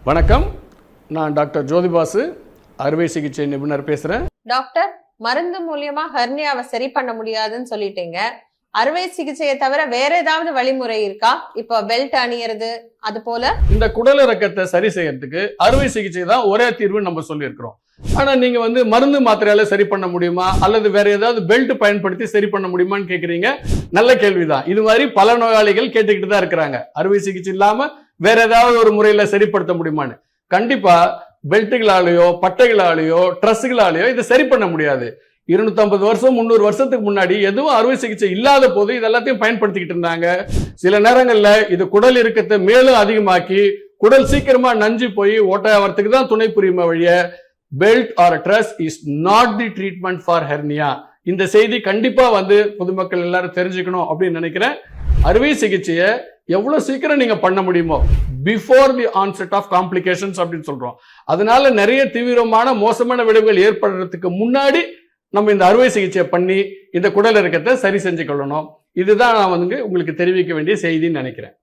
வணக்கம், நான் டாக்டர் ஜோதிபாசு, அறுவை சிகிச்சை நிபுணர் பேசுறேன். டாக்டர், மருந்து மூலியமா ஹெர்னியாவை சரி பண்ண முடியாதுன்னு சொல்லிட்டீங்க. அறுவை சிகிச்சையை தவிர வேற ஏதாவது வழிமுறை இருக்கா? இப்போ பெல்ட் அணியறது அது போல? இந்த குடலிறக்கத்தை சரி செய்யறதுக்கு அறுவை சிகிச்சை தான் ஒரே தீர்வு நம்ம சொல்லியிருக்கிறோம். ஆனா நீங்க மருந்து மாத்திரையால சரி பண்ண முடியுமா அல்லது வேற ஏதாவது பெல்ட் பயன்படுத்தி சரி பண்ண முடியுமான்னு கேக்குறீங்க. நல்ல கேள்விதான். இது மாதிரி பல நோயாளிகள் கேட்டுக்கிட்டு தான் இருக்கிறாங்க. அறுவை சிகிச்சை இல்லாம வேற ஏதாவது ஒரு முறையில சரிப்படுத்த முடியுமான்னு. கண்டிப்பா பெல்ட்டுகளாலேயோ பட்டைகளாலேயோ ட்ரெஸ்ஸுகளாலேயோ இதை சரி பண்ண முடியாது. 250 வருஷம் 300 வருஷத்துக்கு முன்னாடி எதுவும் அறுவை சிகிச்சை இல்லாத போது இதெல்லாத்தையும் பயன்படுத்திக்கிட்டு இருந்தாங்க. சில நேரங்கள்ல இது குடல் இறுக்கத்தை மேலும் அதிகமாக்கி குடல் சீக்கிரமா நஞ்சு போய் ஓட்டையாவறதுக்கு தான் துணை புரியுமே வழிய belt or truss is not the treatment for hernia. இந்த செய்தி கண்டிப்பா பொதுமக்கள் எல்லாரும் தெரிஞ்சுக்கணும் அப்படின்னு நினைக்கிறேன். அறுவை சிகிச்சையை எவ்வளவு சீக்கிரம் நீங்க பண்ண முடியுமோ before the onset of complications அப்படின்னு சொல்றோம். அதனால நிறைய தீவிரமான மோசமான விளைவுகள் ஏற்படுறதுக்கு முன்னாடி நம்ம இந்த அறுவை சிகிச்சையை பண்ணி இந்த குடல் இறக்கத்தை சரி செஞ்சு கொள்ளணும். இதுதான் நான் உங்களுக்கு தெரிவிக்க வேண்டிய செய்தின்னு நினைக்கிறேன்.